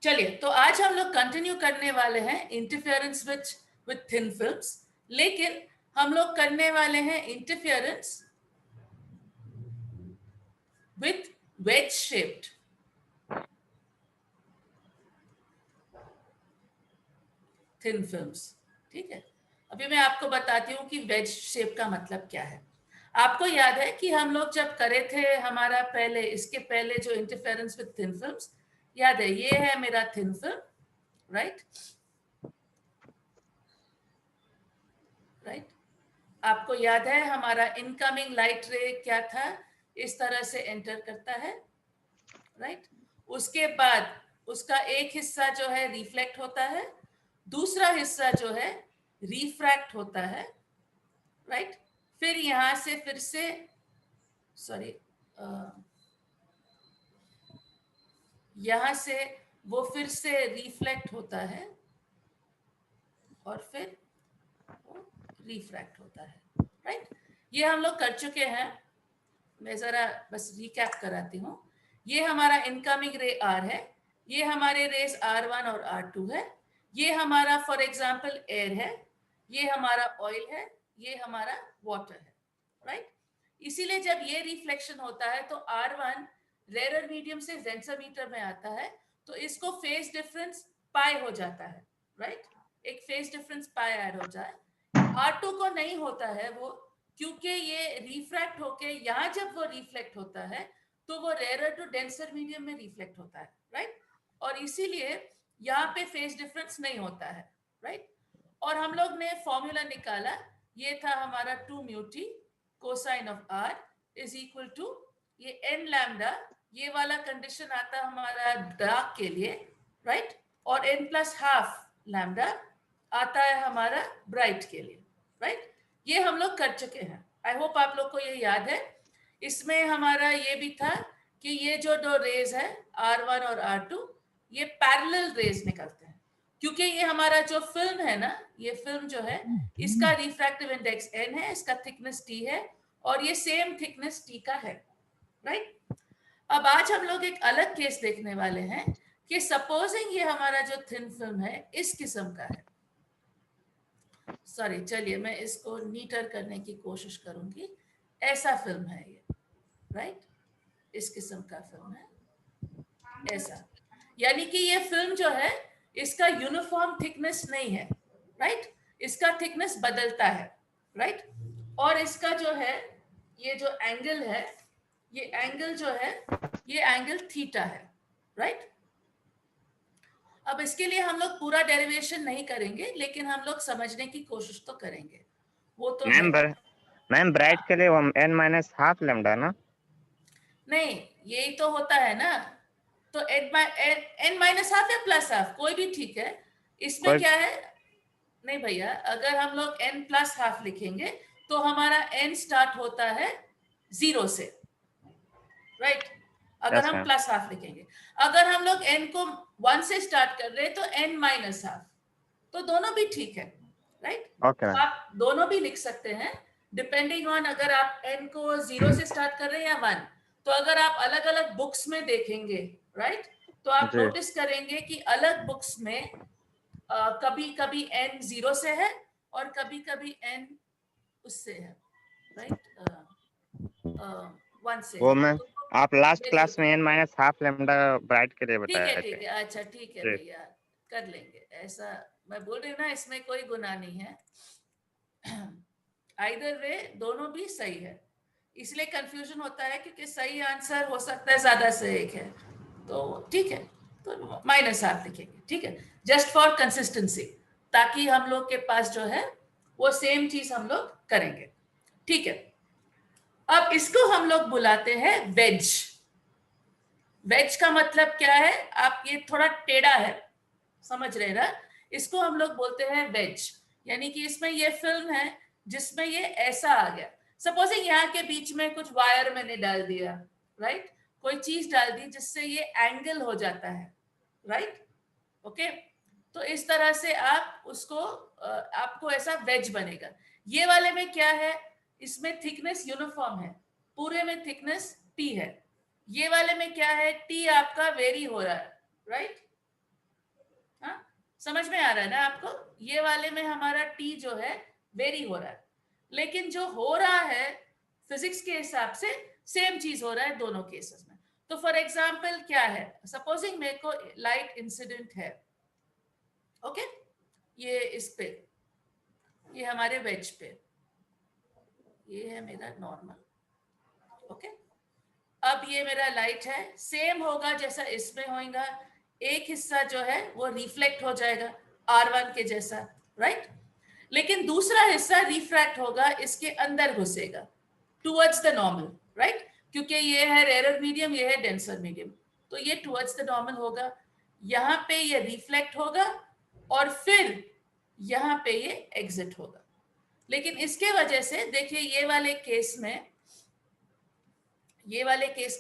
चलिए, तो आज हम लोग कंटिन्यू करने वाले हैं इंटरफेरेंस विथ थिन फिल्म्स, लेकिन हम लोग करने वाले हैं interference with veg shaped thin films. ठीक है, अभी मैं आपको बताती हूँ कि वेज शेप का मतलब क्या है। आपको याद है कि हम लोग जब करे थे हमारा पहले, इसके पहले जो इंटरफेरेंस विथ थिन फिल्म्स, याद है ये है मेरा थिन फिल्म, राइट राइट। आपको याद है हमारा इनकमिंग लाइट रे क्या था, इस तरह से एंटर करता है, राइट। उसके बाद उसका एक हिस्सा जो है रिफ्लेक्ट होता है, दूसरा हिस्सा जो है रिफ्रैक्ट होता है, राइट। फिर यहां से फिर से सॉरी यहां से वो फिर से रिफ्लेक्ट होता है और फिर वो रिफ्रैक्ट होता है, राइट। ये हम लोग कर चुके हैं। मैं जरा बस रिकैप कराती हूँ। ये हमारा इनकमिंग रे आर है, ये हमारे रेस R1 और R2 है, ये हमारा फॉर एग्जांपल एयर है, ये हमारा ऑयल है, ये हमारा वाटर है, राइट। इसीलिए जब ये रिफ्लेक्शन होता है तो R1 रेयर मीडियम से डेंसर में आता है, तो इसको फेज डिफरेंस पाई हो जाता है, राइट। एक फेज डिफरेंस पाई ऐड हो जाए। R2 को नहीं होता है वो, क्योंकि ये रिफ्रैक्ट होके यहाँ जब वो रिफ्लेक्ट होता है तो वो रेयर टू डेंसर मीडियम में रिफ्लेक्ट होता है, राइट। और इसीलिए यहाँ पे फेज डिफरेंस नहीं होता है, राइट। और हम लोग ने फॉर्मूला निकाला, ये था हमारा 2 mu T cosine of r is equal to ये n लैम्डा, ये वाला कंडीशन आता हमारा डार्क के लिए, राइट। और n प्लस हाफ लैम्डा आता है हमारा ब्राइट के लिए, राइट। ये हम लोग कर चुके हैं। आई होप आप लोग को ये याद है। इसमें हमारा ये भी था कि ये जो दो रेज है R1 और R2, ये पैरेलल रेज निकलते हैं, क्योंकि ये हमारा जो फिल्म है ना, ये फिल्म जो है इसका रिफ्रैक्टिव इंडेक्स n है, इसका थिकनेस t है, और ये सेम थिकनेस t का है, राइट। अब आज हम लोग एक अलग केस देखने वाले हैं कि सपोजिंग ये हमारा जो थिन फिल्म है इस किस्म का है। सॉरी, चलिए मैं इसको नीटर करने की कोशिश करूंगी। ऐसा फिल्म है ये, राइट। इस किस्म का फिल्म है ऐसा, यानी कि ये फिल्म जो है इसका यूनिफॉर्म थिकनेस नहीं है, राइट। इसका थिकनेस बदलता है, राइट। और इसका जो है ये जो एंगल है, ये एंगल जो है ये एंगल थीटा है, राइट। अब इसके लिए हम लोग पूरा डेरिवेशन नहीं करेंगे, लेकिन हम लोग समझने की कोशिश तो करेंगे, वो तो है। मैम ब्राइट के लिए वो n माइनस हाफ लैम्डा ना? नहीं, यही तो होता है ना। तो n माइनस हाफ या प्लस हाफ कोई भी ठीक है। इसमें कोई क्या है, नहीं भैया, अगर हम लोग n प्लस हाफ लिखेंगे तो हमारा n स्टार्ट होता है 0 से, राइट। अगर हम अच्छा प्लस हाफ लिखेंगे, अगर हम लोग n को 1 से स्टार्ट कर रहे हैं तो n माइनस हाफ, तो दोनों भी ठीक है, राइट। ओके तो मैम। आप दोनों भी लिख सकते हैं, डिपेंडिंग ऑन अगर आप n को 0 से स्टार्ट कर रहे हैं या 1। तो अगर आप अलग अलग बुक्स में देखेंगे, राइट, तो आप जी नोटिस करेंगे कि अलग बुक्स में कभी कभी n 0 से है और कभी कभी n उससे है, राइट, 1 से वो है। मैम, तो आप लास्ट बिल्कुल क्लास में n minus half lambda bright के लिए ठीक है, बताए थे। ठीक है, अच्छा ठीक है जी भैया, कर लेंगे ऐसा। मैं बोल रही हूँ ना, इसमें कोई गुनाह नहीं है। आइदर वे दोनों भी सही है, इसलिए कंफ्यूजन होता है क्योंकि सही आंसर हो सकता है ज्यादा से एक है, तो ठीक है। तो माइनस हाफ लिखेंगे, ठीक है, जस्ट फॉर कंसिस्टेंसी, ताकि हम लोग के पास जो है वो सेम चीज हम लोग करेंगे, ठीक है। अब इसको हम लोग बुलाते हैं वेज। वेज का मतलब क्या है, आप ये थोड़ा टेढ़ा है, समझ रहे ना। इसको हम लोग बोलते हैं वेज, यानी कि इसमें ये फिल्म है जिसमें ये ऐसा आ गया। सपोजिंग यहाँ के बीच में कुछ वायर मैंने डाल दिया, राइट, कोई चीज डाल दी जिससे ये एंगल हो जाता है, राइट, ओके। तो इस तरह से आप उसको आपको ऐसा वेज बनेगा। ये वाले में क्या है, इसमें थिकनेस यूनिफॉर्म है, पूरे में थिकनेस टी है। ये वाले में क्या है, टी आपका वेरी हो रहा है, राइट। समझ में आ रहा है ना आपको? ये वाले में हमारा टी जो है वेरी हो रहा है, लेकिन जो हो रहा है फिजिक्स के हिसाब से सेम चीज हो रहा है दोनों केसेस में। तो फॉर एग्जाम्पल क्या है, सपोजिंग मेरे को लाइट इंसिडेंट है, ओके, ये इस पे, ये हमारे वेज पे, ये है मेरा नॉर्मल, ओके। अब ये मेरा लाइट है, सेम होगा जैसा इसमें होगा, एक हिस्सा जो है वो रिफ्लेक्ट हो जाएगा R1 के जैसा, राइट, लेकिन दूसरा हिस्सा रिफ्रैक्ट होगा, इसके अंदर घुसेगा टुवर्ड्स द नॉर्मल, राइट, क्योंकि ये है रेयर मीडियम, ये है डेंसर मीडियम, तो ये टुवर्ड्स द नॉर्मल होगा, यहाँ पे ये रिफ्लेक्ट होगा और फिर यहाँ पे ये एग्जिट होगा। लेकिन इसके वजह से देखिए ये वाले केस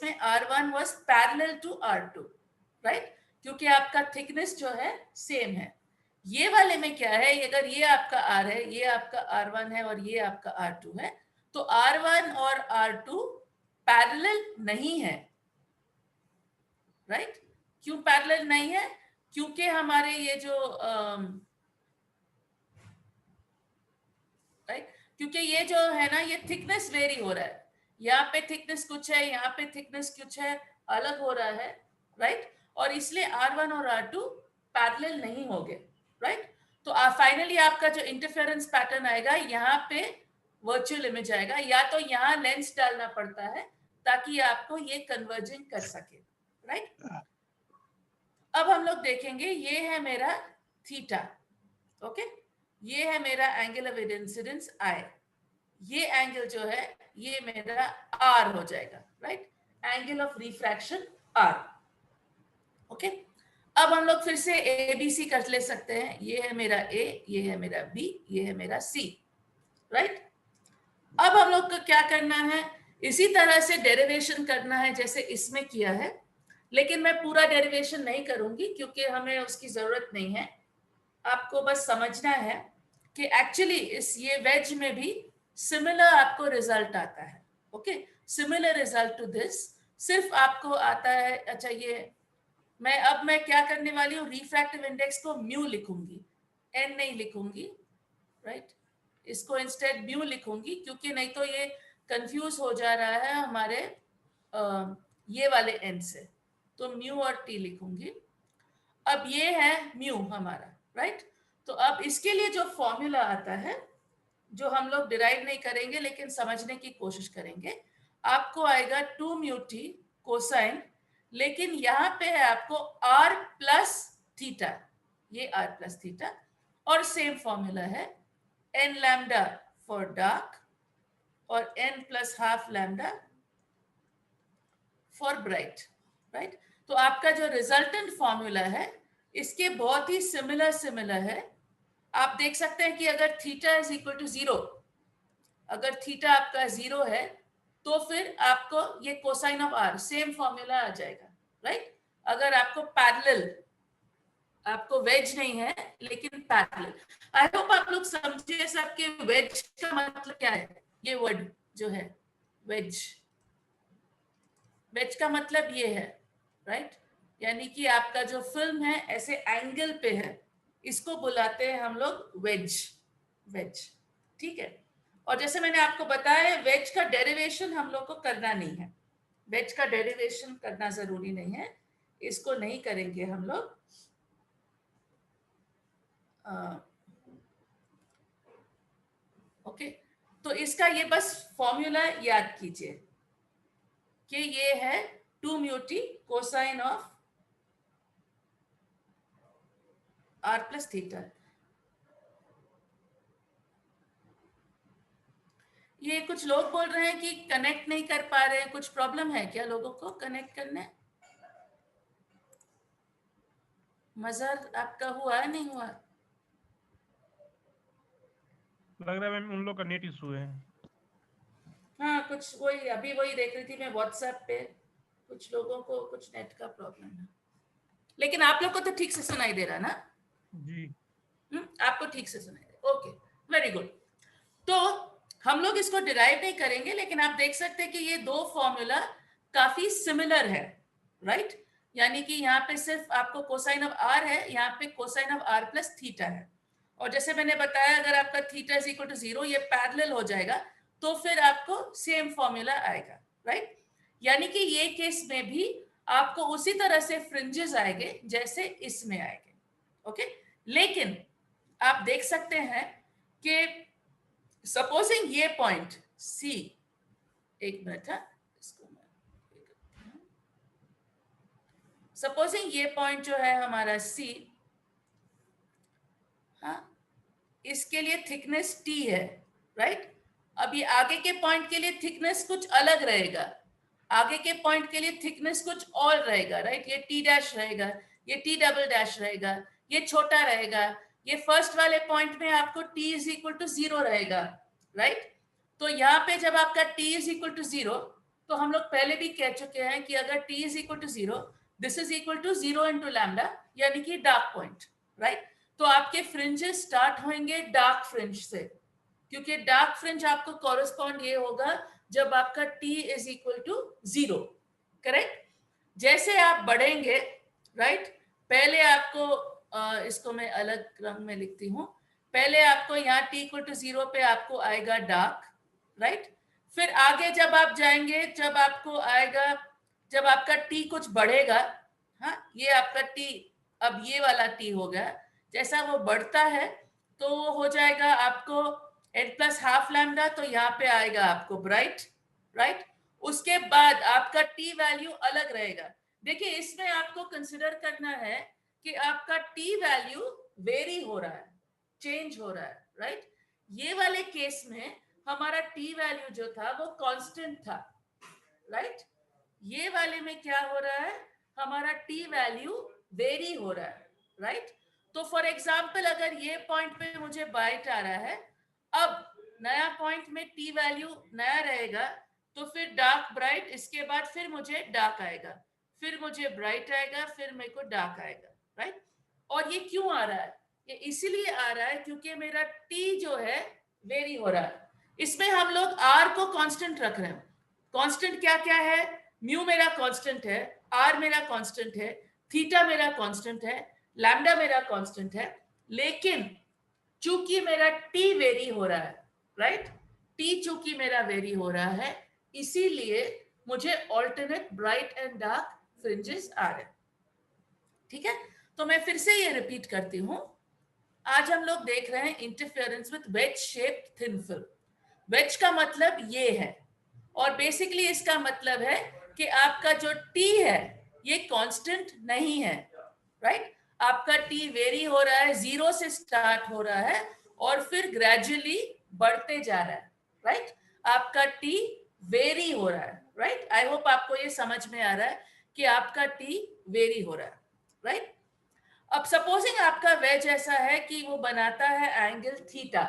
में R1 was parallel to R2, right, क्योंकि आपका थिकनेस जो है सेम है। ये वाले में क्या है, अगर ये आपका R है, ये आपका R1 है और ये आपका R2 है, तो R1 और R2 पैरेलल नहीं है, राइट। क्यों पैरेलल नहीं है? क्योंकि हमारे ये जो राइट, क्योंकि ये जो है ना, ये थिकनेस वेरी हो रहा है, यहाँ पे थिकनेस कुछ है, यहाँ पे थिकनेस कुछ है, अलग हो रहा है, राइट, और इसलिए R1 और R2 पैरेलल नहीं होंगे, राइट। तो फाइनली आपका जो इंटरफेरेंस पैटर्न आएगा, यहाँ पे वर्चुअल इमेज आएगा, या तो यहाँ लेंस डालना पड़ता है ताकि आपको ये कन्वर्जिंग कर सके, राइट। अब हम लोग देखेंगे, ये है मेरा थीटा, ओके, ये है मेरा एंगल ऑफ इंसिडेंस I, ये एंगल जो है ये मेरा R हो जाएगा, right, angle of refraction R, okay. अब हम लोग फिर से ABC कर ले सकते हैं, ये है मेरा A, ये है मेरा B, ये है मेरा C, राइट। अब हम लोग को क्या करना है, इसी तरह से डेरिवेशन करना है जैसे इसमें किया है, लेकिन मैं पूरा डेरिवेशन नहीं करूंगी क्योंकि हमें उसकी जरूरत नहीं है। आपको बस समझना है कि एक्चुअली इस ये वेज में भी सिमिलर आपको रिजल्ट आता है, okay, similar result to this, सिर्फ आपको आता है, अच्छा ये मैं क्या करने वाली हूँ, रिफ्रैक्टिव इंडेक्स को म्यू लिखूंगी, एन नहीं लिखूंगी, राइट, इसको इंस्टेड म्यू लिखूंगी, क्योंकि नहीं तो ये कंफ्यूज हो जा रहा है हमारे ये वाले एन से, तो म्यू और टी लिखूंगी। अब ये है म्यू हमारा, राइट। तो अब इसके लिए जो फॉर्मूला आता है, जो हम लोग डिराइव नहीं करेंगे लेकिन समझने की कोशिश करेंगे, आपको आएगा 2 म्यू टी कोसाइन, लेकिन यहाँ पे है आपको R प्लस थीटा, ये R प्लस थीटा, और सेम फॉर्मूला है n लैम्डा फॉर डार्क और n plus half lambda for bright, right. तो आपका जो रिजल्टेंट फॉर्मूला है इसके बहुत ही सिमिलर है। आप देख सकते हैं कि अगर थीटा इज इक्वल टू 0, अगर थीटा आपका 0 है तो फिर आपको ये cosine of R same formula आ जाएगा, राइट। अगर आपको पैरेलल, आपको वेज नहीं है लेकिन पैरेलल, आई होप आप लोग समझे सबके वेज का मतलब क्या है। ये वर्ड जो है वेज, वेज का मतलब ये है, राइट, यानी कि आपका जो फिल्म है ऐसे एंगल पे है, इसको बुलाते हैं हम लोग वेज, वेज, ठीक है। और जैसे मैंने आपको बताया वेज का डेरिवेशन हम लोग को करना नहीं है, वेज का डेरिवेशन करना जरूरी नहीं है, इसको नहीं करेंगे हम लोग। ओके, तो इसका ये बस फॉर्मूला याद कीजिए कि ये है 2 mu T cosine of R plus theta. ये कुछ लोग बोल रहे हैं कि कनेक्ट नहीं कर पा रहे हैं, कुछ प्रॉब्लम है क्या लोगों को कनेक्ट करने? मजर आपका हुआ नहीं हुआ? लग रहा है मैम उन लोग का नेट इशू है। हाँ, कुछ वही अभी वही देख रही थी मैं व्हाट्सएप पे, कुछ लोगों को कुछ नेट का प्रॉब्लम है, लेकिन आप लोग को तो ठीक से सुनाई दे रहा ना? जी आपको ठीक से सुनाई दे, ओके, वेरी गुड। तो हम लोग इसको डिराइव नहीं करेंगे, लेकिन आप देख सकते हैं कि ये दो फॉर्मूला काफी सिमिलर है, राइट। यानी कि यहाँ पे सिर्फ आपको कोसाइन ऑफ आर है, यहाँ पे cosine of R plus theta है। और जैसे मैंने बताया अगर आपका थीटा इज इक्वल टू 0 ये पैरेलल हो जाएगा तो फिर आपको सेम फॉर्मूला आएगा, राइट। यानी कि ये केस में भी आपको उसी तरह से फ्रिंजेस आएंगे जैसे इसमें आएंगे, ओके। लेकिन आप देख सकते हैं कि सपोजिंग ये पॉइंट सी, एक मिनट है, इसको सपोजिंग ये पॉइंट जो है हमारा सी, हाँ, इसके लिए थिकनेस टी है, राइट। अब ये आगे के पॉइंट के लिए थिकनेस कुछ अलग रहेगा, आगे के पॉइंट के लिए थिकनेस कुछ और रहेगा, राइट। ये टी डैश रहेगा, ये टी डबल डैश रहेगा, ये छोटा रहेगा, ये फर्स्ट वाले पॉइंट में आपको टी इज इक्वल टू 0 रहेगा, राइट। तो यहाँ पे जब आपका टी इज इक्वल टू 0, तो हम लोग पहले भी कह चुके हैं कि अगर T is equal to 0, this is equal to 0 into lambda, यानी कि डार्क पॉइंट, राइट। तो आपके फ्रिंजेस स्टार्ट होंगे डार्क फ्रिंज से, क्योंकि डार्क फ्रिंज आपको कॉरेस्पॉन्ड ये होगा जब आपका t is equal to 0, correct. जैसे आप बढ़ेंगे, राइट, पहले आपको इसको मैं अलग रंग में लिखती हूँ, पहले आपको यहाँ t इक्वल टू 0 पे आपको आएगा डार्क, राइट। फिर आगे जब आप जाएंगे, जब आपको आएगा, जब आपका t कुछ बढ़ेगा, हाँ, ये आपका t अब ये वाला t हो गया, जैसा वो बढ़ता है तो वो हो जाएगा आपको n प्लस हाफ लैम्डा, तो यहाँ पे आएगा आपको ब्राइट, राइट। उसके बाद आपका t वैल्यू अलग रहेगा। देखिए इसमें आपको कंसिडर करना है कि आपका t वैल्यू वेरी हो रहा है, चेंज हो रहा है, राइट। ये वाले केस में हमारा t वैल्यू जो था वो कांस्टेंट था, राइट। ये वाले में क्या हो रहा है, हमारा t वैल्यू वेरी हो रहा है, राइट। तो फॉर एग्जाम्पल अगर ये पॉइंट पे मुझे बाइट आ रहा है, अब नया पॉइंट में t वैल्यू नया रहेगा, तो फिर डार्क ब्राइट, इसके बाद फिर मुझे डार्क आएगा, फिर मुझे ब्राइट आएगा, फिर मेरे को डार्क आएगा, राइट। और ये क्यों आ रहा है, ये इसीलिए आ रहा है क्योंकि मेरा t जो है वेरी हो रहा है। इसमें हम लोग r को कांस्टेंट रख रहे हैं। कांस्टेंट क्या क्या है, म्यू मेरा कांस्टेंट है, r मेरा कांस्टेंट है, थीटा मेरा कांस्टेंट है, लैम्डा मेरा कांस्टेंट है। लेकिन चूंकि मेरा t वेरी हो रहा है, राइट, t चूंकि मेरा वेरी हो रहा है, इसीलिए मुझे alternate bright and dark fringes आ रहे हैं, ठीक है। तो मैं फिर से ये रिपीट करती हूँ। आज हम लोग देख रहे हैं interference with wedge shaped thin film. Wedge का मतलब ये है, और बेसिकली इसका मतलब है कि आपका जो t है ये कांस्टेंट नहीं है, राइट। आपका t वेरी हो रहा है, 0 से स्टार्ट हो रहा है और फिर ग्रेजुअली बढ़ते जा रहा है, राइट। आपका t वेरी हो रहा है, राइट। आई होप आपको ये समझ में आ रहा है कि आपका t वेरी हो रहा है, राइट। अब सपोजिंग आपका वेज ऐसा है कि वो बनाता है एंगल थीटा,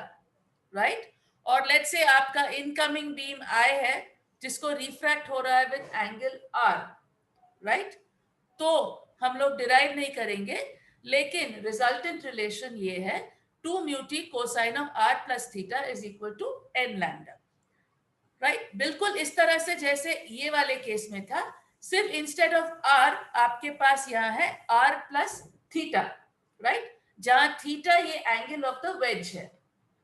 राइट। और लेट्स से आपका इनकमिंग बीम आई है जिसको रिफ्रैक्ट हो रहा है विद एंगल r, राइट। तो हम लोग डिराइव नहीं करेंगे, लेकिन रिजल्टेंट रिलेशन ये है 2 mu T cosine of r plus theta is equal to n lambda, right. बिल्कुल इस तरह से जैसे ये वाले केस में था, सिर्फ इंस्टेड ऑफ r आपके पास यहाँ है r प्लस थीटा, राइट, जहां थीटा ये एंगल ऑफ द वेज है।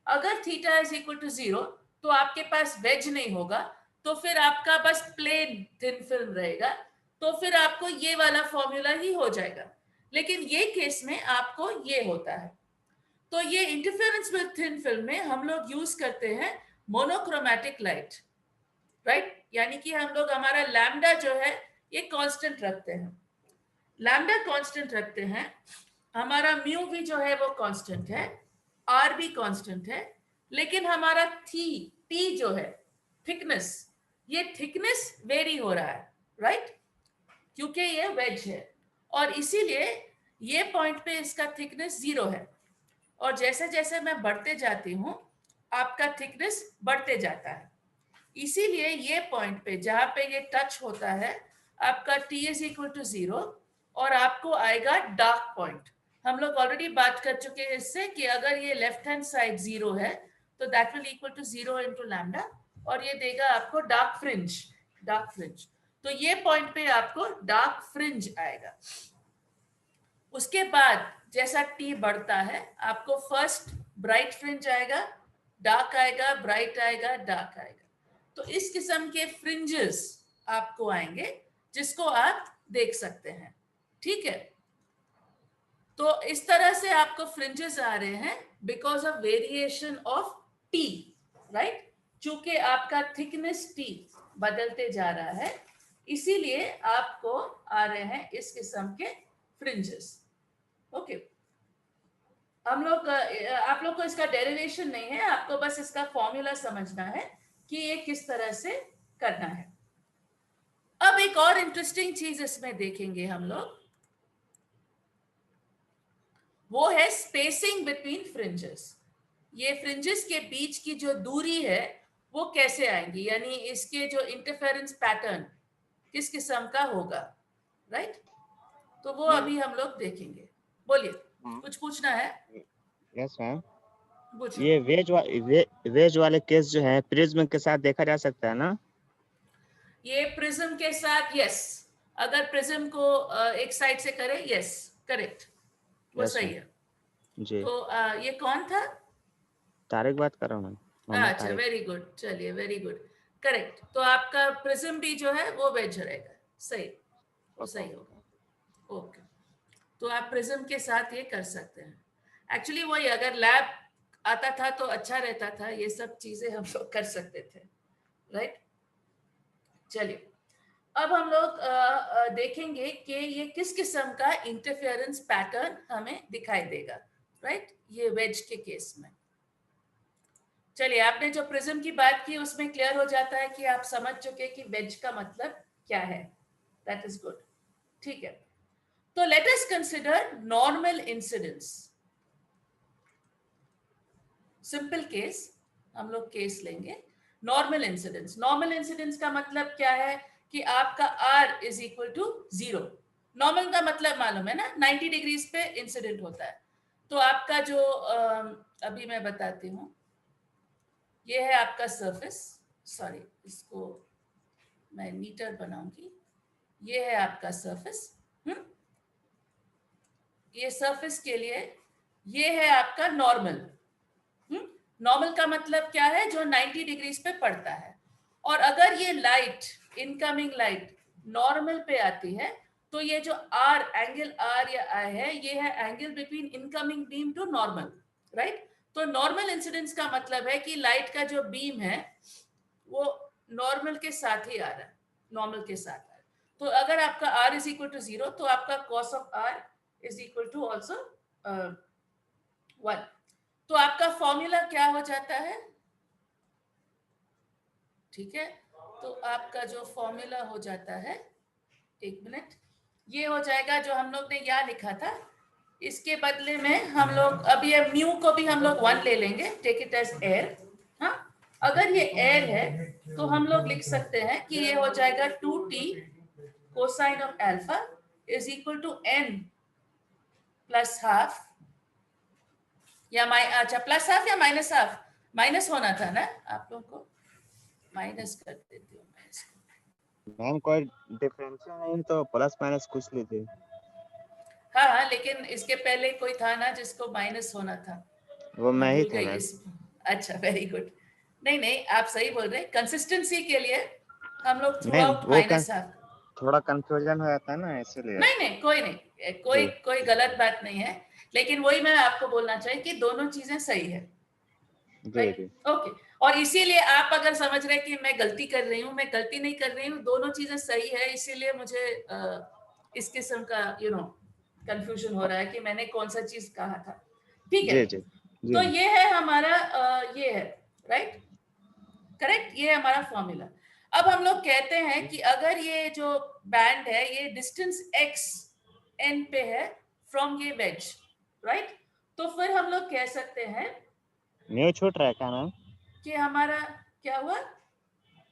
अगर थीटा इज इक्वल टू 0 तो आपके पास वेज नहीं होगा, तो फिर आपका बस प्लेन थिन फिल्म रहेगा, तो फिर आपको ये वाला फॉर्मूला ही हो जाएगा। लेकिन ये केस में आपको ये होता है। तो ये इंटरफेरेंस विद थिन फिल्म में हम लोग यूज करते हैं मोनोक्रोमैटिक लाइट, राइट। यानी कि हम लोग हमारा लैम्डा जो है ये कांस्टेंट रखते हैं, लैम्डा कांस्टेंट रखते हैं, हमारा म्यू भी जो है वो कांस्टेंट है, आर भी कांस्टेंट है, लेकिन हमारा टी जो है थिकनेस, ये थिकनेस वेरी हो रहा है, राइट, क्योंकि ये वेज है और इसीलिए ये पॉइंट पे इसका थिकनेस 0 है। और जैसे जैसे मैं बढ़ते जाती हूँ आपका थिकनेस बढ़ते जाता है। इसीलिए ये पॉइंट पे जहां पे ये टच होता है आपका t इज इक्वल टू 0 और आपको आएगा डार्क पॉइंट। हम लोग ऑलरेडी बात कर चुके हैं इससे कि अगर ये लेफ्ट हैंड साइड 0 है तो that will equal to 0 into lambda और ये देगा आपको डार्क फ्रिंज, डार्क फ्रिंज। तो ये पॉइंट पे आपको डार्क फ्रिंज आएगा। उसके बाद जैसा टी बढ़ता है आपको फर्स्ट ब्राइट फ्रिंज आएगा, डार्क आएगा, ब्राइट आएगा, डार्क आएगा। तो इस किस्म के फ्रिंजेस आपको आएंगे जिसको आप देख सकते हैं, ठीक है। तो इस तरह से आपको फ्रिंजेस आ रहे हैं because of variation of T, right. चूंकि आपका थिकनेस टी बदलते जा रहा है इसीलिए आपको आ रहे हैं इस किस्म के फ्रिंजेस। ओके, हम लोग आप लोग को इसका डेरिवेशन नहीं है, आपको बस इसका फॉर्मूला समझना है कि ये किस तरह से करना है। अब एक और इंटरेस्टिंग चीज इसमें देखेंगे हम लोग, वो है स्पेसिंग बिटवीन फ्रिंजेस। ये फ्रिंजेस के बीच की जो दूरी है वो कैसे आएंगी, यानी इसके जो इंटरफेरेंस पैटर्न किस किस्म का होगा, राइट। तो वो अभी हम लोग देखेंगे। बोलिए, कुछ पूछना है? Yes ma'am. पूछो। ये वेज वाले केस जो है प्रिज्म के साथ देखा जा सकता है ना? ये प्रिज्म के साथ, यस, अगर प्रिज्म को एक साइड से करे, यस करेक्ट, वो Yes, सही ma'am. है। जी, तो ये कौन था? तारिक बात कर रहा हूँ मोहम्मद अच्छा, तारिक। वेरी गुड, चलिए वेरी गुड, करेक्ट। तो आपका प्रिज्म भी जो है वो वेज रहेगा, सही, वो सही होगा। ओके, तो आप प्रिज्म के साथ ये कर सकते हैं। एक्चुअली वही, अगर लैब आता था तो अच्छा रहता था, ये सब चीजें हम लोग कर सकते थे, राइट। चलिए, अब हम लोग देखेंगे कि ये किस किस्म का इंटरफेरेंस पैटर्न हमें दिखाई देगा, राइट, ये वेज के केस में। चलिए, आपने जो प्रिज्म की बात की उसमें क्लियर हो जाता है कि आप समझ चुके कि वेज का मतलब क्या है। दैट इज गुड, ठीक है। तो let us consider normal incidence. Simple case, हम लोग केस लेंगे नॉर्मल इंसिडेंस। नॉर्मल इंसिडेंस का मतलब क्या है कि आपका R is equal to 0। Normal का मतलब मालूम है ना, 90 डिग्रीज पे इंसिडेंट होता है। तो आपका जो अभी मैं बताती हूँ, ये है आपका सरफेस, सॉरी इसको मैं नीटर बनाऊंगी। ये है आपका सरफेस, ये सरफेस के लिए ये है आपका नॉर्मल। नॉर्मल का मतलब क्या है, जो 90 डिग्रीज पे पड़ता है। और अगर ये लाइट, इनकमिंग लाइट नॉर्मल पे आती है तो ये जो आर, एंगल आर या आई है, ये है angle between incoming beam to normal, right. तो नॉर्मल इंसिडेंस का मतलब है कि लाइट का जो बीम है वो नॉर्मल के साथ ही आ रहा है, नॉर्मल के साथ आ रहा है। तो अगर आपका r इज इक्वल टू 0 तो आपका cos of r is equal to also 1। तो आपका फॉर्मूला क्या हो जाता है, ठीक है। तो आपका जो फॉर्मूला हो जाता है, एक मिनट, ये हो जाएगा जो हम लोग ने यहाँ लिखा था, इसके बदले में हम लोग अब ये म्यू को भी हम लोग 1 ले लेंगे, टेक इट एज एयर। हाँ, अगर ये एयर है तो हम लोग लिख सकते हैं कि ये हो जाएगा 2t cosine of alpha is equal to n plus half, या अच्छा प्लस हाफ या माइनस हाफ, माइनस होना था ना, आप लोग को माइनस कर देती हूँ मैं इसको। मैम कोई डिफरेंशियल नहीं तो प्लस माइनस कुछ लीजिए। हाँ हाँ, लेकिन इसके पहले कोई था ना जिसको माइनस होना था, वो मैं ही भूल था गई मैम। इस। अच्छा, वेरी गुड। नहीं नहीं, आप सही बोल रहे हैं, कंसिस्टेंसी के लिए हम लोग थ्रू नहीं आउट वो माइनस हाफ। थोड़ा कंफ्यूजन हो जाता है ना इसीलिए। नहीं नहीं, कोई नहीं, कोई जी कोई गलत बात नहीं है, लेकिन वही मैं आपको बोलना चाहिए कि दोनों चीजें सही है, जी राइट, ओके। और इसीलिए आप अगर समझ रहे कि मैं गलती कर रही हूँ, मैं गलती नहीं कर रही हूँ, दोनों चीजें सही है, इसीलिए मुझे इस किस्म का कंफ्यूजन हो रहा है कि मैंने कौन सा चीज कहा था, ठीक है। जी जी जी तो मैम। ये है हमारा ये है, राइट, करेक्ट, ये है हमारा फॉर्मूला। अब हम लोग कहते हैं कि अगर ये जो बैंड है ये डिस्टेंस x n पे है फ्रॉम ये वेज, राइट, तो फिर हम लोग कह सकते हैं म्यू छूट रहा है क्या मैम? कि हमारा क्या हुआ,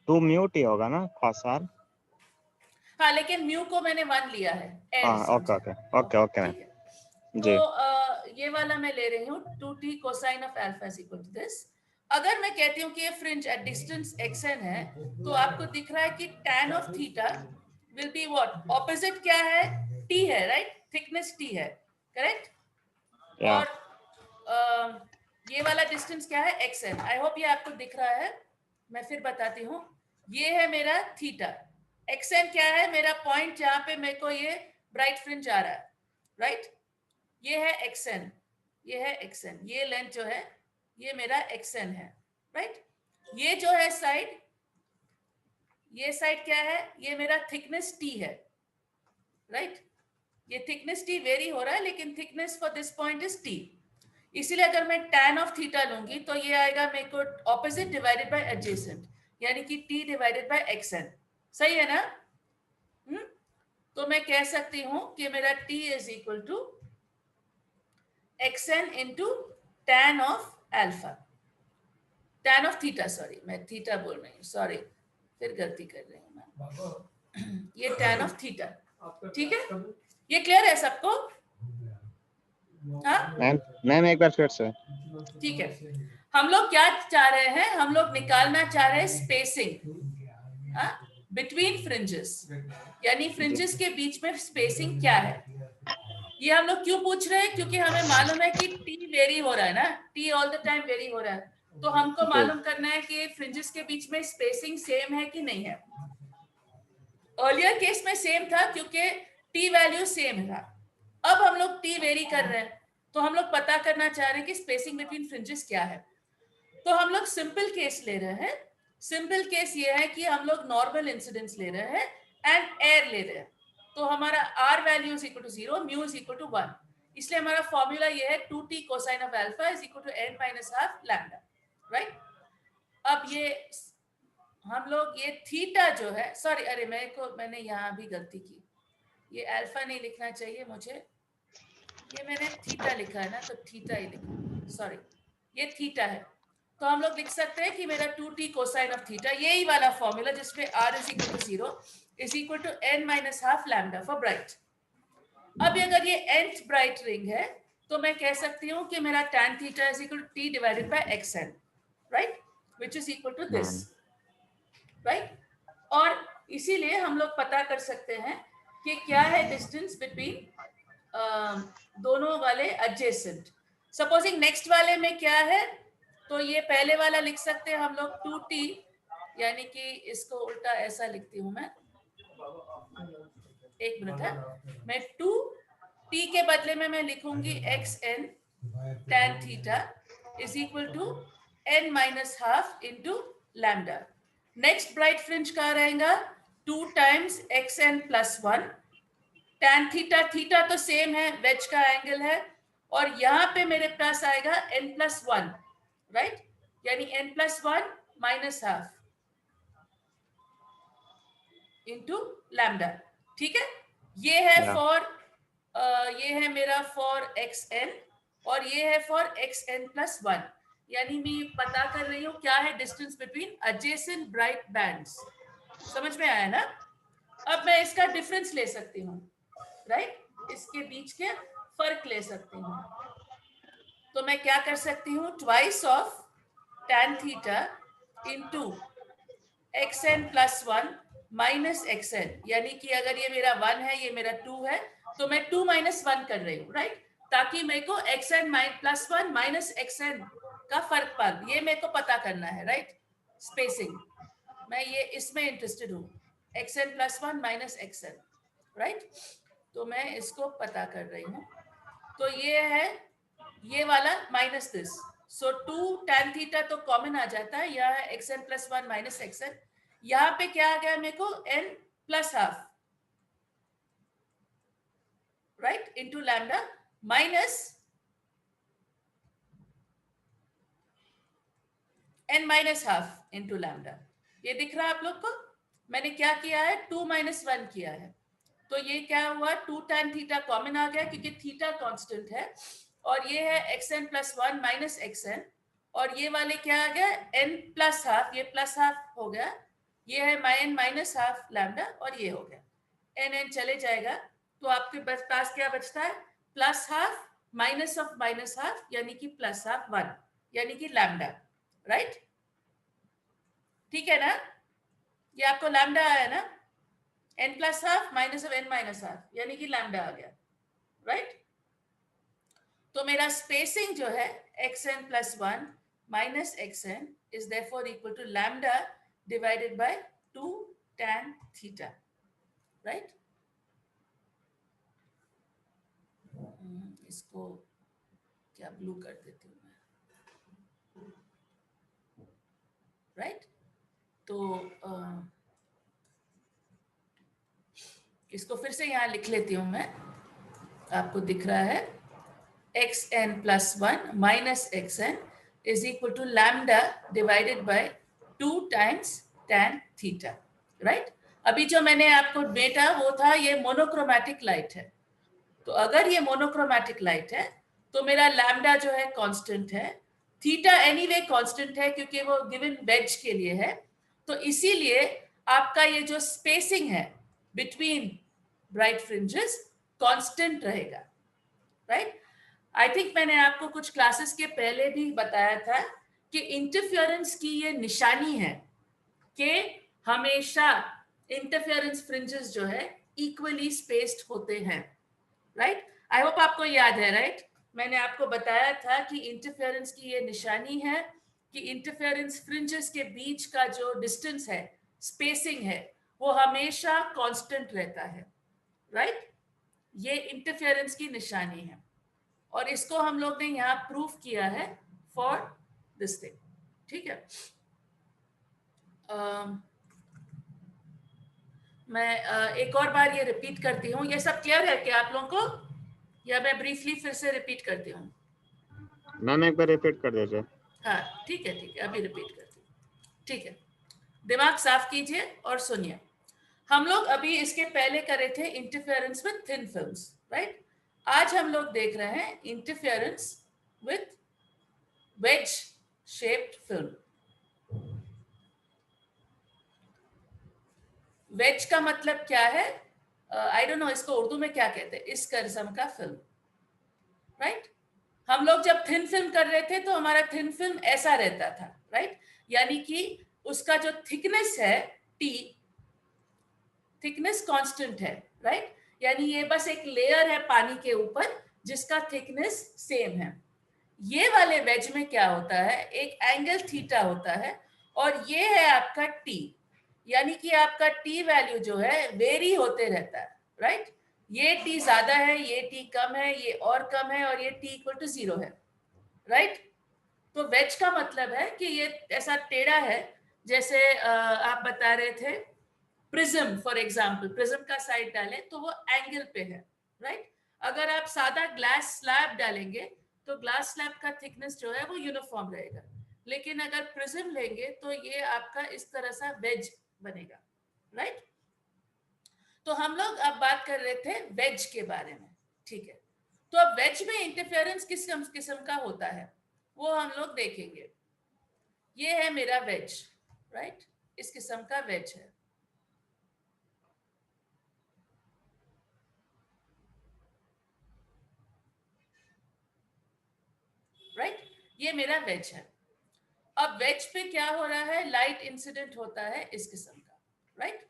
2 म्यूट ही होगा ना कॉस। हाँ, लेकिन म्यू को मैंने 1 लिया है, एल हाँ ओके समझे, ओके ओके ओके मैम। ठीक है। तो जी ये वाला मैं ले रही हूँ 2t cosine of alpha is equal to this. अगर मैं कहती हूँ कि ये फ्रिंज एट डिस्टेंस xn है तो आपको दिख रहा है कि tan of theta will be what? Opposite क्या है? T है, right? Thickness T है, correct? Yeah. और ये वाला डिस्टेंस क्या है? xn. आई होप ये आपको दिख रहा है. मैं फिर बताती हूँ. ये है मेरा थीटा. xn क्या है? मेरा पॉइंट जहां पे मेरे को ये ब्राइट फ्रिंज आ रहा है, राइट? ये है xn. ये है xn. ये लेंथ जो है ये मेरा xn है, राइट? ये जो है साइड, ये साइड क्या है? ये मेरा थिकनेस t है, राइट? ये थिकनेस t वेरी हो रहा है, लेकिन thickness for this point is t. इसीलिए अगर मैं tan ऑफ थीटा लूंगी तो ये आएगा मेरे को ऑपोजिट डिवाइडेड बाय एडजेसेंट, यानी कि t डिवाइडेड बाय xn. सही है ना? तो मैं कह सकती हूं कि मेरा t is equal to xn into tan of alpha, tan of theta. Sorry, मैं थीटा बोल रही हूँ, सॉरी, फिर गलती कर रही हूँ मैं. ये tan ऑफ थीटा. ठीक है, ये क्लियर है सबको? हाँ मैम एक बार फिर से. ठीक है. हम लोग क्या चाह रहे हैं? हम लोग निकालना चाह रहे हैं स्पेसिंग बिटवीन फ्रिंजेस, यानी फ्रिंजेस के बीच में स्पेसिंग क्या है. ये हम लोग क्यों पूछ रहे हैं? क्योंकि हमें मालूम है कि टी वेरी हो रहा है ना, T all the time very हो रहा है. तो हमको मालूम करना है कि फ्रिंजेस के बीच में स्पेसिंग सेम है कि नहीं है. अर्लियर केस में सेम था क्योंकि टी वैल्यू सेम था. अब हम लोग टी वेरी कर रहे हैं, तो हम लोग पता करना चाह रहे हैं कि स्पेसिंग बिटवीन फ्रिंजेस क्या है. तो हम लोग सिंपल केस ले रहे हैं. सिंपल केस ये है कि हम लोग नॉर्मल इंसिडेंस ले रहे हैं एंड एयर ले रहे हैं. तो हमारा R value is equal to 0, mu is equal to 1. इसलिए हमारा फॉर्मूला ये है 2t cosine of alpha is equal to n minus half lambda, right? अब ये हम लोग ये थीटा जो है, सॉरी, अरे मैंने यहाँ भी गलती की. ये अल्फा नहीं लिखना चाहिए मुझे, ये मैंने थीटा लिखा है ना, तो थीटा ही लिखा, सॉरी. ये थीटा है, तो हम लोग लिख सकते हैं कि मेरा 2t कोसाइन ऑफ थीटा, यही वाला फॉर्मूला जिसमें r is equal to 0 is equal to n minus half lambda for bright. अब अगर ये nth ब्राइट रिंग है तो मैं कह सकती हूँ कि मेरा tan theta is equal to t divided by xn, right? Which is equal to this, right? और इसीलिए हम लोग पता कर सकते हैं कि क्या है डिस्टेंस बिटवीन दोनों वाले एडजेसेंट. सपोजिंग नेक्स्ट वाले में क्या है, तो ये पहले वाला लिख सकते हैं हम लोग 2t, यानी कि इसको उल्टा ऐसा लिखती हूं मैं. एक मिनट है, मैं 2t के बदले में मैं लिखूंगी xn tan theta is equal to n minus half into lambda. Next bright fringe का रहेगा 2 times xn plus 1. tan theta, theta तो सेम है, वेज का एंगल है, और यहाँ पे मेरे पास आएगा n प्लस 1, राइट? यानी n plus 1 minus half into lambda. ठीक है, ये है फॉर ये है मेरा फॉर xn और ये है फॉर xn प्लस 1. यानी मैं पता कर रही हूँ क्या है distance between adjacent bright bands. समझ में आया ना? अब मैं इसका डिफरेंस ले सकती हूँ, राइट? इसके बीच के फर्क ले सकती हूँ. तो मैं क्या कर सकती हूँ? Twice of tan theta into xn plus 1 minus xn, यानी कि अगर ये मेरा 1 है, ये मेरा 2 है, तो मैं 2 माइनस 1 कर रही हूँ, राइट? ताकि मेरे को xn प्लस 1 माइनस xn का फर्क पा, ये मेरे को पता करना है, राइट? स्पेसिंग, मैं ये इसमें इंटरेस्टेड हूँ, xn plus 1 minus xn, right? तो मैं इसको पता कर रही हूँ. तो ये है ये वाला minus this, so 2 tan theta तो कॉमन आ जाता है, यहाँ है xn प्लस 1 माइनस xn. यहाँ पे क्या आ गया मेरे को? n plus half, right, into lambda minus n minus half into lambda. ये दिख रहा है आप लोग को? मैंने क्या किया है? 2 माइनस 1 किया है. तो ये क्या हुआ? 2 tan थीटा कॉमन आ गया क्योंकि थीटा कांस्टेंट है, और ये है xn प्लस 1 माइनस xn, और ये वाले क्या आ गया? n प्लस हाफ, ये प्लस हाफ हो गया, ये है n माइनस हाफ लैम्डा, और ये हो गया. n चले जाएगा, तो आपके पास क्या बचता है? Plus half minus of minus half, यानी कि प्लस हाफ 1, यानी कि लैम्डा, राइट? ठीक है ना? ये आपको लैम्डा आया ना? n plus half minus of n minus half, यानी कि लैम्डा आ गया, राइट? तो मेरा स्पेसिंग जो है xn plus 1 minus xn is therefore equal to lambda divided by 2 tan theta, right? इसको क्या ब्लू कर देती हूँ मैं, राइट? तो इसको फिर से यहाँ लिख लेती हूँ मैं, आपको दिख रहा है xn plus 1 minus xn is equal to lambda divided by 2 times tan theta, right? अभी जो मैंने आपको बेटा वो था ये मोनोक्रोमैटिक लाइट है, तो अगर ये मोनोक्रोमैटिक लाइट है तो मेरा लैम्डा जो है कांस्टेंट है, थीटा एनीवे कांस्टेंट है क्योंकि वो गिवन वेज के लिए है, तो इसीलिए आपका ये जो स्पेसिंग है बिटवीन ब्राइट फ्रिंजेस कांस्टेंट रहेगा, राइट? आई थिंक मैंने आपको कुछ क्लासेस के पहले भी बताया था कि इंटरफेरेंस की ये निशानी है कि हमेशा इंटरफेरेंस फ्रिंजेस जो है इक्वली स्पेस्ड होते हैं, राइट? आई होप आपको याद है, राइट? मैंने आपको बताया था कि इंटरफेरेंस की ये निशानी है कि इंटरफेरेंस फ्रिंजेस के बीच का जो डिस्टेंस है, स्पेसिंग है, वो हमेशा कांस्टेंट रहता है, राइट? ये इंटरफेरेंस की निशानी है और इसको हम लोग ने यहाँ प्रूफ किया है फॉर दिस थिंग, ठीक है? मैं एक और बार ये रिपीट करती हूँ, ये सब क्लियर है क्या आप लोगों को, या मैं ब्रीफली फिर से रिपीट करती हूँ? मैम एक बार रिपीट कर दीजिए। हाँ ठीक है, अभी रिपीट करती हूँ, ठीक है? दिमाग साफ कीजिए और सुनिए। हम लोग अभी इसके पहले करे थे interference with thin films, right? आज हम लोग देख रहे हैं interference with wedge shaped film. Wedge का मतलब क्या है? आई डोंट नो इसको उर्दू में क्या कहते हैं, इस किस्म का फिल्म, राइट? हम लोग जब थिन फिल्म कर रहे थे तो हमारा थिन फिल्म ऐसा रहता था, राइट? यानी कि उसका जो थिकनेस है टी, थिकनेस कांस्टेंट है, राइट? यानी ये बस एक लेयर है पानी के ऊपर जिसका थिकनेस सेम है। ये वाले वेज में क्या होता है, एक एंगल थीटा होता है और ये है आपका टी, यानी कि आपका टी वैल्यू जो है वेरी होते रहता है, राइट? ये टी ज्यादा है, ये टी कम है, ये और कम है और ये टी इक्वल टू 0 है, राइट? तो वेज का मतलब है कि ये ऐसा टेढ़ा है, जैसे आप बता रहे थे प्रिज्म, फॉर एग्जांपल प्रिज्म का साइड डालें तो वो एंगल पे है, राइट? अगर आप सादा ग्लास स्लैब डालेंगे तो ग्लास स्लैब का थिकनेस जो है वो यूनिफॉर्म रहेगा, लेकिन अगर प्रिज्म लेंगे तो ये आपका इस तरह सा वेज बनेगा, राइट? तो हम लोग अब बात कर रहे थे वेज के बारे में, ठीक है? तो अब वेज में इंटरफेरेंस किस किस्म का होता है वो हम लोग देखेंगे। ये है मेरा वेज, राइट? इस किस्म का वेज है, राइट? ये मेरा वेज है। अब वेज पे क्या हो रहा है, लाइट इंसिडेंट होता है इस किस्म का, राइट?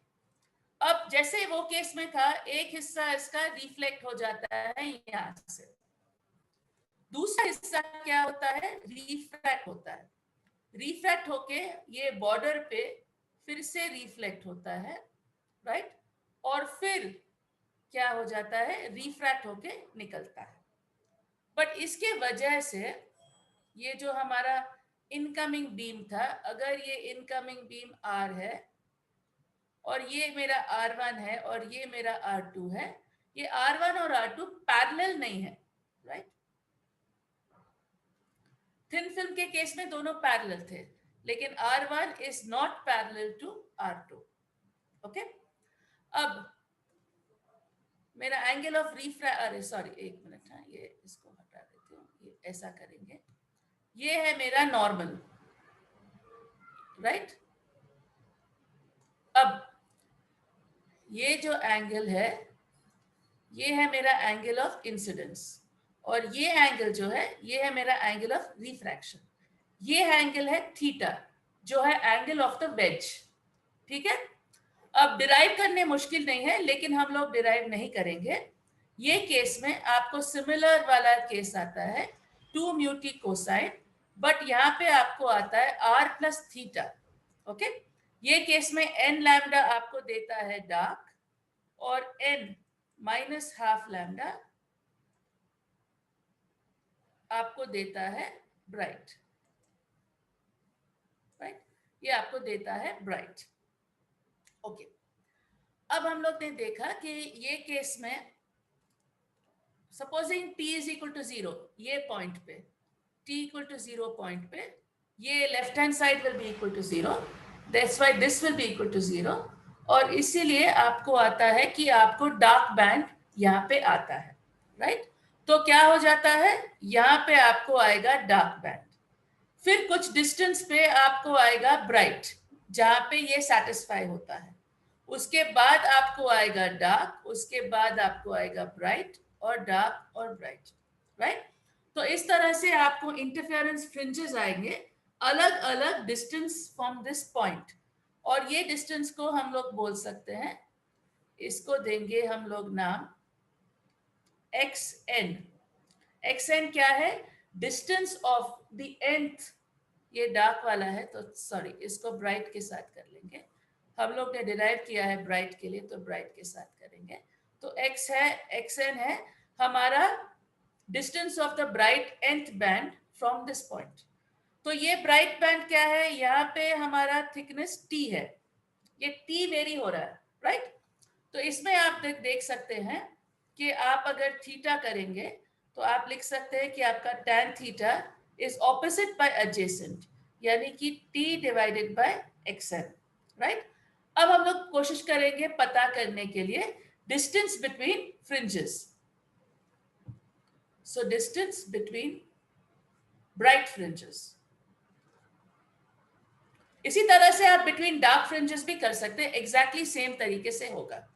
अब जैसे वो केस में था, एक हिस्सा इसका रिफ्लेक्ट हो जाता है यहां से, दूसरा हिस्सा क्या होता है, रिफ्रैक्ट होता है। रिफ्रैक्ट होके ये बॉर्डर पे फिर से रिफ्लेक्ट होता है, राइट? और फिर क्या हो जाता है, रिफ्रैक्ट होके निकलता है। बट इसके वजह से ये जो हमारा इनकमिंग बीम था, अगर ये इनकमिंग बीम R है और ये मेरा R1 है और ये मेरा R2 है, ये R1 और R2 पैरेलल नहीं है, राइट? थिन फिल्म के केस में दोनों पैरेलल थे, लेकिन R1 is not parallel to R2, okay? अब मेरा एंगल ऑफ रिफ्रैक्ट, अरे सॉरी एक मिनट, हाँ ये इसको हटा देती हूँ, ये ऐसा करेंगे। ये है मेरा नॉर्मल, राइट? अब ये जो एंगल है ये है मेरा एंगल ऑफ इंसिडेंस और ये एंगल जो है ये है मेरा एंगल ऑफ रिफ्रैक्शन। ये एंगल है थीटा जो है एंगल ऑफ द वेज, ठीक है? अब डिराइव करने मुश्किल नहीं है, लेकिन हम लोग डिराइव नहीं करेंगे। ये केस में आपको सिमिलर वाला केस आता है 2 म्यू टी कोसाइन, बट यहाँ पे आपको आता है r प्लस थीटा। ओके, ये केस में n लैम्डा आपको देता है डार्क और n माइनस हाफ लैम्डा आपको देता है ब्राइट। राइट, ये आपको देता है ब्राइट। ओके, अब हम लोग ने देखा कि ये केस में supposing t is equal to 0, ये पॉइंट पे t इक्वल टू 0 पॉइंट पे ये left hand side will be equal to 0, that's why this will be equal to 0, और इसीलिए आपको आता है कि आपको डार्क बैंड यहाँ पे आता है। राइट, तो क्या हो जाता है, यहाँ पे आपको आएगा डार्क बैंड, फिर कुछ डिस्टेंस पे आपको आएगा ब्राइट जहां पे ये सेटिस्फाई होता है, उसके बाद आपको आएगा डार्क, उसके बाद आपको आएगा ब्राइट और डार्क और ब्राइट। राइट, तो इस तरह से आपको इंटरफेरेंस फ्रिंजेस आएंगे अलग अलग डिस्टेंस फ्रॉम दिस पॉइंट, और ये डिस्टेंस को हम लोग बोल सकते हैं, इसको देंगे हम लोग नाम xn। xn क्या है, डिस्टेंस ऑफ द nth, ये डार्क वाला है तो सॉरी इसको ब्राइट के साथ कर लेंगे, हम लोग ने डिराइव किया है ब्राइट के लिए तो ब्राइट के साथ करेंगे। तो x है, xn है हमारा distance of the bright nth banned from this point. तो ये ब्राइट बैंड क्या है, यहाँ पे हमारा थिकनेस t है, ये t वेरी हो रहा है। राइट, तो इसमें आप देख सकते हैं कि आप अगर थीटा करेंगे तो आप लिख सकते हैं कि आपका tan theta is opposite by adjacent, यानी कि t divided by xn। Right, अब हम लोग कोशिश करेंगे पता करने के लिए distance between fringes. So distance between bright fringes, इसी तरह से आप बिटवीन डार्क फ्रिंजेस भी कर सकते हैं, एग्जैक्टली सेम तरीके से होगा,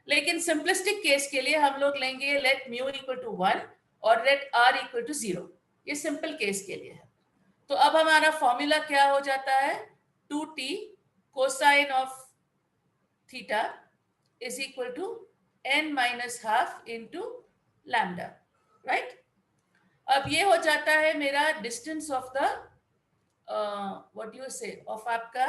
लेकिन सिंपलिस्टिक केस के लिए हम लोग लेंगे लेट म्यू इक्वल टू 1 और लेट r इक्वल टू 0, ये सिंपल केस के लिए है। तो अब हमारा फॉर्मूला क्या हो जाता है, 2t cosine of theta is equal to n minus half into lambda. Right, अब ये हो जाता है मेरा distance of the what you say of आपका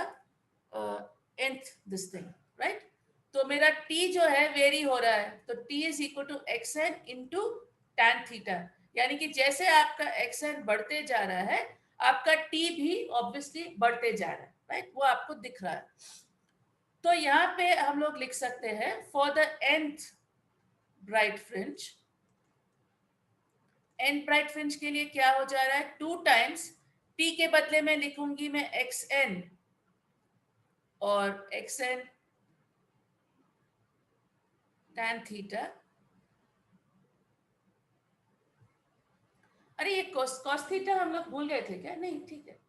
nth दिस थिंग। राइट, तो मेरा t जो है वेरी हो रहा है, तो t is equal to xn into tan theta, यानी कि जैसे आपका xn बढ़ते जा रहा है आपका t भी ऑब्वियसली बढ़ते जा रहा है। राइट, वो आपको दिख रहा है। तो यहाँ पे हम लोग लिख सकते हैं for the nth bright fringe, n bright fringe के लिए क्या हो जा रहा है, 2 टाइम्स t के बदले में लिखूंगी मैं xn, और xn tan थीटा, अरे ये cos थीटा हम लोग भूल गए थे क्या, नहीं ठीक है,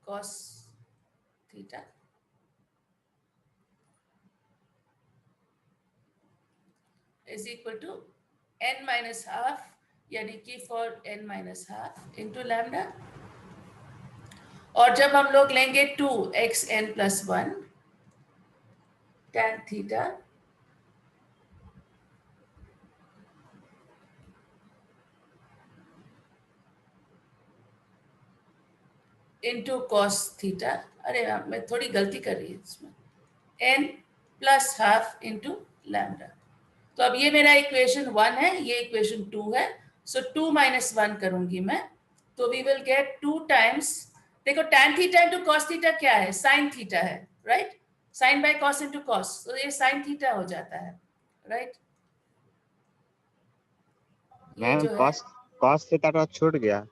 cos theta is equal to n minus half, यानी कि for n minus half into lambda, और जब हम लोग लेंगे 2xn plus 1 tan theta into cos theta, अरे मैं थोड़ी गलती कर रही हूँ इसमें, n plus half into lambda. तो अब ये मेरा इक्वेशन 1 है, ये इक्वेशन 2 है, सो 2 माइनस 1 करूंगी मैं, तो वी विल गेट 2 टाइम्स, देखो tan theta into cos theta क्या है, sin थीटा है। Right, sin by cos into cos, तो ये sin थीटा हो जाता है। राइट, ये मैम जो है cos थीटा तो छूट गया।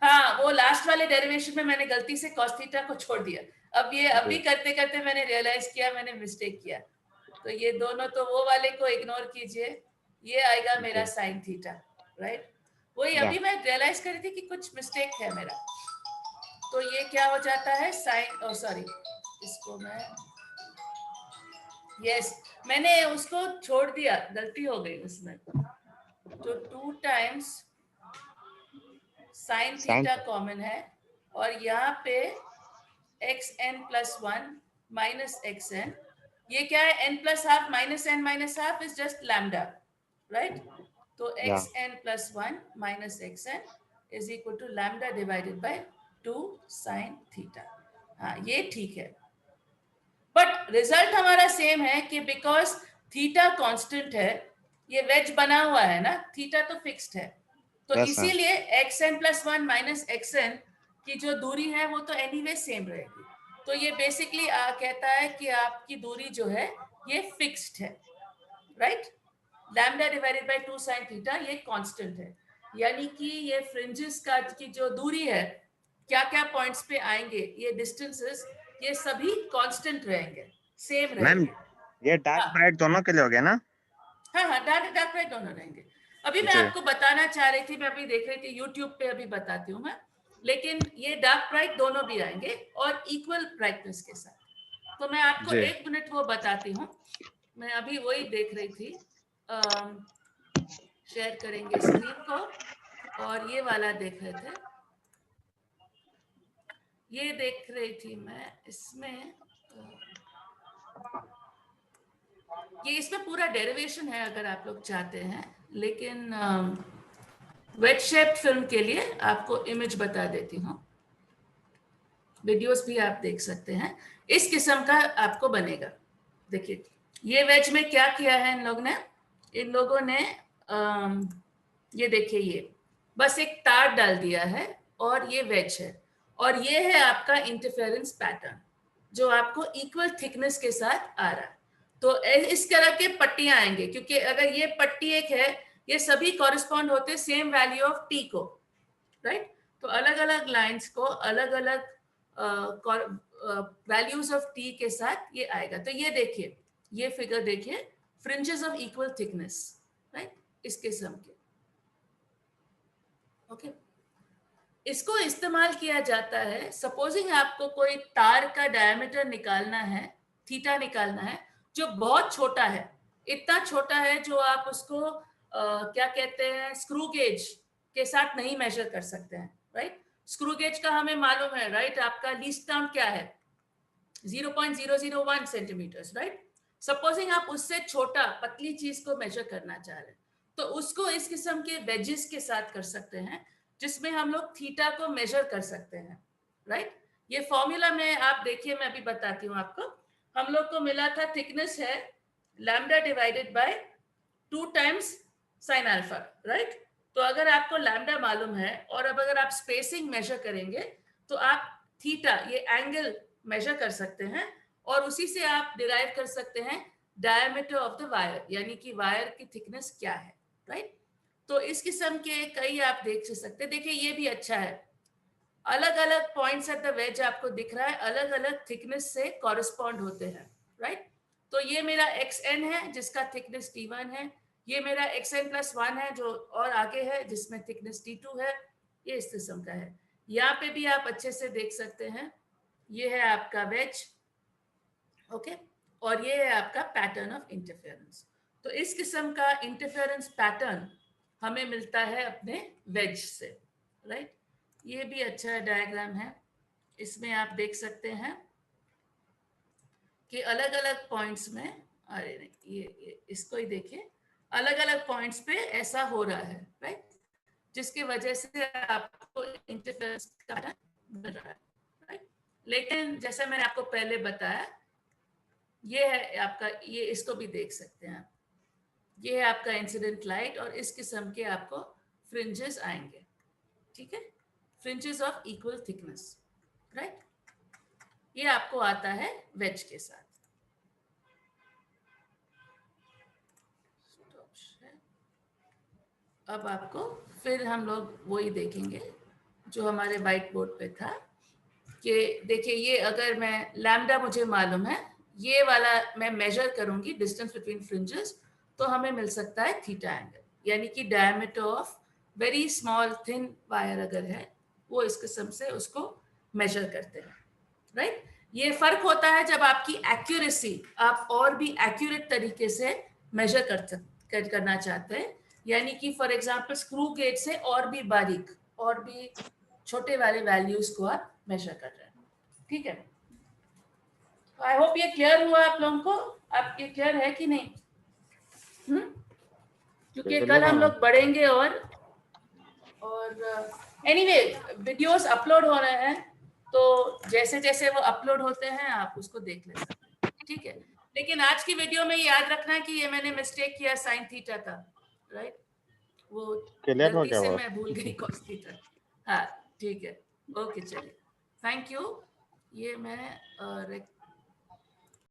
हाँ, वो लास्ट वाले डेरिवेशन में मैंने गलती से cos थीटा को छोड़ दिया, अब ये अभी करते करते मैंने रियलाइज किया मैंने मिस्टेक किया, तो ये दोनों तो वो वाले को इग्नोर कीजिए, ये आएगा मेरा sin थीटा। राइट, वही अभी मैं रियलाइज कर रही थी कि कुछ मिस्टेक है मेरा, तो ये क्या हो जाता है sin, सॉरी इसको मैं मैंने उसको छोड़ दिया, गलती हो गई उसमें, तो 2 टाइम्स sin थीटा कॉमन है, और यहाँ पे xn plus 1 minus xn, ये क्या है, n plus half minus n minus half is just lambda, right? तो Yeah. xn plus 1 minus xn is equal to lambda divided by 2 sin theta. हाँ, ये ठीक है, बट रिजल्ट हमारा सेम है कि बिकॉज थीटा कांस्टेंट है, ये वेज बना हुआ है ना, थीटा तो फिक्स्ड है, तो Yes, sir. इसीलिए xn plus 1 minus xn की जो दूरी है वो तो एनीवे सेम रहेगी। तो ये बेसिकली कहता है कि आपकी दूरी जो है ये फिक्स्ड है, right? Lambda divided by 2 sin theta ये कांस्टेंट है, यानी कि ये फ्रिंजेस का की जो दूरी है, क्या क्या पॉइंट्स पे आएंगे, ये डिस्टेंसेस, ये सभी कांस्टेंट रहेंगे, सेम मैम रहेंगे। ये डार्क हाँ ब्राइट दोनों के लिए हो गया ना? हाँ हाँ, डार्क डार्क ब्राइट दोनों रहेंगे। अभी मैं जी। आपको बताना चाह रही थी, मैं अभी देख रही थी यूट्यूब पे, अभी बताती हूँ मैं, लेकिन ये डार्क ब्राइट दोनों भी आएंगे और इक्वल ब्राइटनेस के साथ। तो मैं आपको जी। 1 मिनट वो बताती हूँ, मैं अभी वही देख रही थी, शेयर करेंगे स्क्रीन को, और ये वाला देख रहे थे, ये देख रही थी मैं, इसमें ये इसमें पूरा डेरिवेशन है अगर आप लोग चाहते हैं, लेकिन वेट शेप फिल्म के लिए आपको इमेज बता देती हूँ, वीडियोस भी आप देख सकते हैं, इस किस्म का आपको बनेगा। देखिए ये वेज में क्या किया है इन लोगों ने ये देखिए, ये बस एक तार डाल दिया है और ये वेज है, और ये है आपका इंटरफेरेंस पैटर्न जो आपको इक्वल थिकनेस के साथ आ रहा है। तो इस तरह के पट्टियां आएंगे, क्योंकि अगर ये पट्टी एक है, ये सभी कॉरेस्पॉन्ड होते सेम वैल्यू ऑफ टी को, राइट? तो अलग अलग लाइंस को अलग अलग वैल्यूज ऑफ टी के साथ ये आएगा। तो ये देखिए, ये फिगर देखिए, fringes of equal thickness, right, इस किस्म के, ओके। इसको इस्तेमाल किया जाता है, सपोजिंग आपको कोई तार का डायमीटर निकालना है, थीटा निकालना है, जो बहुत छोटा है, इतना छोटा है जो आप उसको क्या कहते हैं, स्क्रू गेज के साथ नहीं मेजर कर सकते हैं, राइट? स्क्रू गेज का हमें मालूम है, राइट? आपका लीस्ट काउंट क्या है, 0.001 सेंटीमीटर, राइट? सपोजिंग आप उससे छोटा पतली चीज को मेजर करना चाह रहे हैं, तो उसको इस किस्म के वेजेस के साथ कर सकते हैं, जिसमें हम लोग थीटा को मेजर कर सकते हैं, राइट? ये फॉर्मूला में आप देखिए, मैं अभी बताती हूँ आपको। हम लोग को मिला था, थिकनेस है lambda divided by 2 times sin alpha, right? तो अगर आपको लैम्डा मालूम है और अब अगर आप स्पेसिंग मेजर करेंगे तो आप थीटा, ये एंगल मेजर कर सकते हैं, और उसी से आप डिराइव कर सकते हैं डायमीटर ऑफ द वायर, यानी कि वायर की थिकनेस क्या है, राइट? तो इस किस्म के कई आप देख सकते हैं। देखिए ये भी अच्छा है, अलग अलग पॉइंट्स एट द वेज आपको दिख रहा है, अलग अलग थिकनेस से कॉरेस्पॉन्ड होते हैं, राइट? तो ये मेरा xn है जिसका थिकनेस t1 है, ये मेरा xn plus 1 है जो और आगे है जिसमें थिकनेस t2 है, ये इस किस्म का है। यहाँ पे भी आप अच्छे से देख सकते हैं, ये है आपका वेज, ओके, और ये है आपका पैटर्न ऑफ इंटरफेरेंस। तो इस किस्म का इंटरफेरेंस पैटर्न हमें मिलता है अपने वेज से, राइट? ये भी अच्छा डायग्राम है, इसमें आप देख सकते हैं कि अलग अलग पॉइंट्स में, अरे नहीं, ये इसको ही देखिए, अलग अलग पॉइंट्स पे ऐसा हो रहा है, राइट? जिसकी वजह से आपको इंटरफेरेंस का पैटर्न मिल रहा है, राइट? लेकिन जैसा मैंने आपको पहले बताया, ये है आपका, ये इसको भी देख सकते हैं आप, ये है आपका इंसिडेंट लाइट, और इस किस्म के आपको फ्रिंजेस आएंगे, ठीक है, fringes of equal thickness, right? ये आपको आता है वेज के साथ। अब आपको फिर हम लोग वही देखेंगे जो हमारे व्हाइट बोर्ड पे था, कि देखिए ये अगर मैं लैम्डा मुझे मालूम है, ये वाला मैं मेजर करूंगी डिस्टेंस बिटवीन फ्रिंजेस, तो हमें मिल सकता है थीटा एंगल, यानी कि diameter of very small thin wire अगर है, वो इस किस्म से उसको मेजर करते हैं, राइट? ये फर्क होता है जब आपकी एक्यूरेसी, आप और भी एक्यूरेट तरीके से मेजर करना चाहते हैं, यानी कि फॉर एग्जांपल स्क्रू गेज से और भी बारीक, और भी छोटे वाले वैल्यूज को आप मेजर कर रहे हैं, ठीक है। आई होप ये क्लियर हुआ आप लोगों को, आप ये क्लियर है कि नहीं? क्योंकि कल हम लोग बढ़ेंगे और एनीवे वीडियोस अपलोड हो रहे हैं, तो जैसे जैसे वो अपलोड होते हैं आप उसको देख ले सकते हैं, ठीक है। लेकिन आज की वीडियो में याद रखना कि ये मैंने मिस्टेक किया साइन थीटा का, राइट, वो क्लियर हो गलती गया से वो? मैं भूल गई कॉस थीटा। हाँ ठीक है, ओके चलिए, थैंक यू। ये मैं